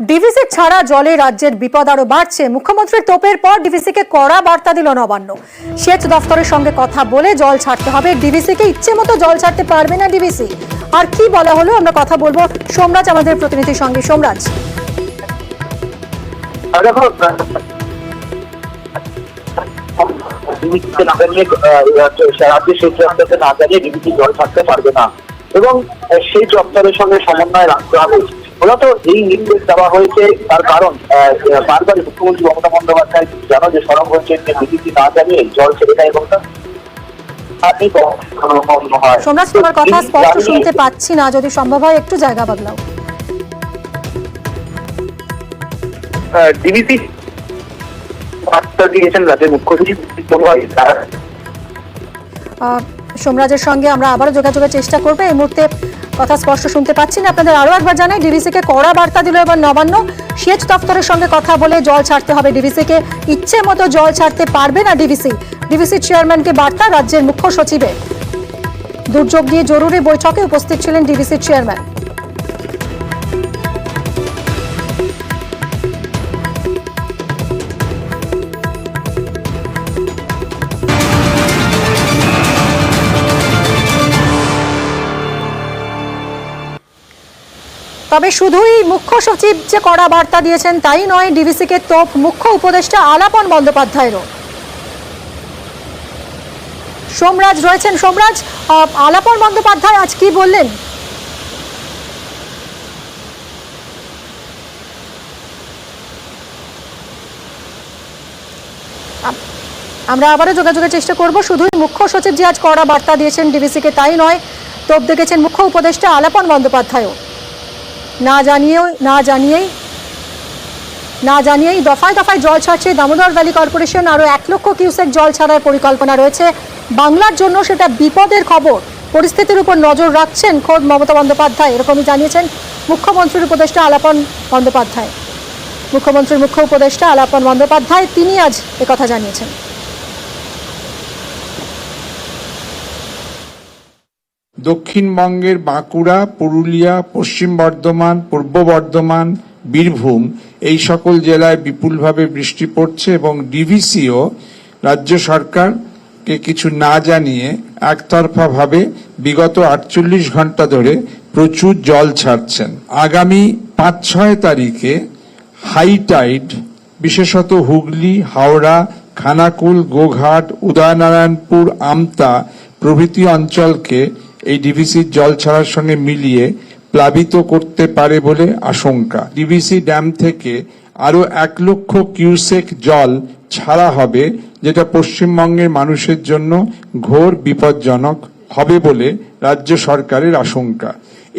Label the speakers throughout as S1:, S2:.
S1: DVC ছাড়া জলে রাজ্যের বিপদ আরো বাড়ছে। মুখ্যমন্ত্রীর তোপের পর ডিভিসিকে কড়া বার্তা দিল নবান্ন। সেচ দফতরের সঙ্গে কথা বলে জল ছাড়তে হবে ডিভিসিকে, ইচ্ছে মতো জল ছাড়তে পারবে না ডিভিসি। আর কি বলা হলো আমরা কথা বলবো সোমরাজ আমাদের প্রতিনিধির সঙ্গে। সোমরাজ,
S2: জল ছাড়তে পারবে না এবং সেই দপ্তরের সঙ্গে সমন্বয় রাখতে হবে। মূলত এই নির্দেশ দেওয়া হয়েছে তার কারণ বারবার মুখ্যমন্ত্রী মমতা বন্দ্যোপাধ্যায় জানো যে সরব হয়েছেন যে ডিভিসি না জানিয়ে জল ছেড়ে দেয় এবং
S1: সোমরাজ তোমার কথা স্পষ্ট শুনতে পাচ্ছি না, যদি সম্ভব হয় একটু জায়গা বদলাও।
S2: ডিভিসি বার্তা দিয়েছেন রাজ্যের মুখ্য সচিব।
S1: সোমরাজের সঙ্গে আমরা আবারও যোগাযোগের চেষ্টা করবো। এই মুহূর্তে কথা স্পষ্ট শুনতে পাচ্ছি না। আপনাদের আরো একবার জানাই, ডিভিসিকে কড়া বার্তা দিল এবার নবান্ন। সেচ দফতরের সঙ্গে কথা বলে জল ছাড়তে হবে ডিভিসিকে, ইচ্ছে মতো জল ছাড়তে পারবে না ডিভিসি। ডিভিসি চেয়ারম্যানকে বার্তা রাজ্যের মুখ্য সচিবের। দুর্যোগ নিয়ে জরুরি বৈঠকে উপস্থিত ছিলেন ডিভিসি চেয়ারম্যান। তবে শুধুই মুখ্য সচিব যে কড়া বার্তা দিয়েছেন তাই নয়, ডিভিসিকে তোপ মুখ্য উপদেষ্টা আলাপন বন্দ্যোপাধ্যায়েরও। সোমরাজ রয়েছেন। সোমরাজ, আলাপন বন্দ্যোপাধ্যায় আজ কি বললেন? আমরা আবারও যোগাযোগের চেষ্টা করব। শুধুই মুখ্য সচিব যে আজ কড়া বার্তা দিয়েছেন ডিভিসিকে তাই নয়, তোপ দেখেছেন মুখ্য উপদেষ্টা আলাপন বন্দ্যোপাধ্যায়ও। না জানিয়েই দফায় দফায় জল ছাড়ছে দামোদর ভ্যালি কর্পোরেশন। আরও 1 লক্ষ কিউসেক জল ছাড়ার পরিকল্পনা রয়েছে বাংলার জন্য, সেটা বিপদের খবর। পরিস্থিতির উপর নজর রাখছেন খোদ মমতা বন্দ্যোপাধ্যায়, এরকমই জানিয়েছেন মুখ্যমন্ত্রীর উপদেষ্টা আলাপন বন্দ্যোপাধ্যায়। মুখ্যমন্ত্রীর মুখ্য উপদেষ্টা আলাপন বন্দ্যোপাধ্যায় তিনি আজ একথা জানিয়েছেন।
S3: দক্ষিণবঙ্গের বাঁকুড়া, পুরুলিয়া, পশ্চিম বর্ধমান, পূর্ব বর্ধমান, বীরভূম এই সকল জেলায় বিপুলভাবে বৃষ্টি পড়ছে এবং ডিভিসিও রাজ্য সরকারকে কিছু না জানিয়ে একতরফাভাবে বিগত 48 ঘন্টা ধরে প্রচুর জল ছাড়ছেন। আগামী 5-6 তারিখে হাই টাইড বিশেষত হুগলি, হাওড়া, খানাকুল, গোঘাট, উদয়নারায়ণপুর, আমতা প্রভৃতি অঞ্চলকে এই ডিভিসির জল ছাড়ার সঙ্গে মিলিয়ে প্লাবিত করতে পারে বলে আশঙ্কা। ডিভিসি ড্যাম থেকে আরো 1 লক্ষ কিউসেক জল ছাড়া হবে, যেটা পশ্চিমবঙ্গের মানুষের জন্য ঘোর বিপজ্জনক হবে বলে রাজ্য সরকারের আশঙ্কা।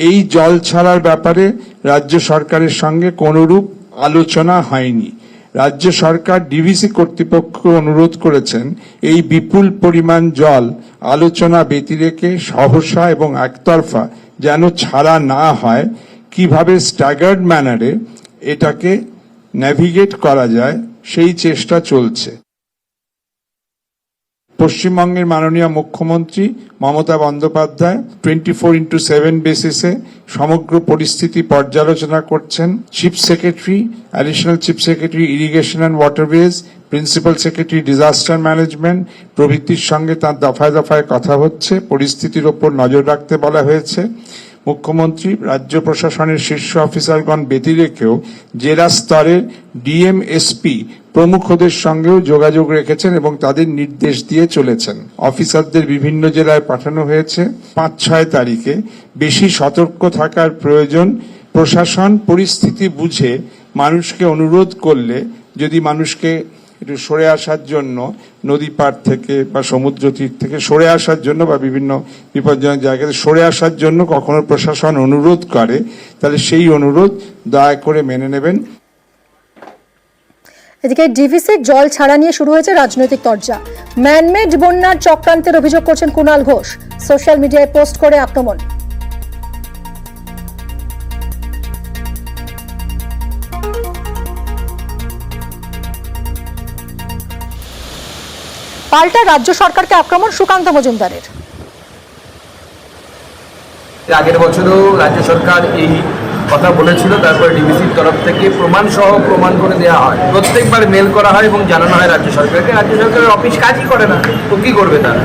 S3: এই জল ছাড়ার ব্যাপারে রাজ্য সরকারের সঙ্গে কোনরূপ আলোচনা হয়নি। রাজ্য সরকার ডিভিসি কর্তৃপক্ষকে অনুরোধ করেছেন এই বিপুল পরিমাণ জল আলোচনা ব্যতিরেকে সহসা এবং একতরফা যেন ছাড়া না হয়, কিভাবে স্ট্যাগার্ড ম্যানারে এটাকে নেভিগেট করা যায় সেই চেষ্টা চলছে। পশ্চিমবঙ্গের মাননীয় মুখ্যমন্ত্রী মমতা বন্দ্যোপাধ্যায় 24/7 বেসিসে সমগ্র পরিস্থিতি পর্যালোচনা করছেন। Chief secretary, additional chief secretary irrigation and waterways, principal secretary disaster management প্রভৃতির সঙ্গে তার দফায় দফায় কথা হচ্ছে। পরিস্থিতির ওপর নজর রাখতে বলা হয়েছে। মুখ্যমন্ত্রী রাজ্য প্রশাসনের শীর্ষ অফিসারগণ ব্যতিরেকেও জেলা স্তরের ডিএম, এসপি প্রমুখদের সঙ্গেও যোগাযোগ রেখেছেন এবং তাদের নির্দেশ দিয়ে চলেছেন। অফিসারদের বিভিন্ন জেলায় পাঠানো হয়েছে। 5-6 তারিখে বেশি সতর্ক থাকার প্রয়োজন। প্রশাসন পরিস্থিতি বুঝে মানুষকে অনুরোধ করলে যদি মানুষকে একটু সরে আসার জন্য নদী পার থেকে বা সমুদ্র তীর থেকে সরে আসার জন্য বা বিভিন্ন বিপজ্জনক জায়গাতে সরে আসার জন্য কখনো প্রশাসন অনুরোধ করে, তাহলে সেই অনুরোধ দয়া করে মেনে নেবেন।
S1: এদিকে ডিভিসির জল ছাড়া নিয়ে শুরু হয়েছে রাজনৈতিক তরজা। ম্যানমেড বন্যার চক্রান্তের অভিযোগ করছেন কুণাল ঘোষ, সোশ্যাল মিডিয়ায় পোস্ট করে আক্রমণ। পাল্টা রাজ্য সরকারকে আক্রমণ সুকান্ত মজুমদারের।
S4: আগের বছরও রাজ্য সরকার এই কথা বলেছিল, তারপরে ডিভিসির তরফ থেকে প্রমাণ সহ প্রমাণ করে দেওয়া হয়। প্রত্যেকবার মেল করা হয় এবং জানানো হয় রাজ্য সরকারকে। রাজ্য সরকারের অফিস কাজই করে না, তো কি করবে তারা?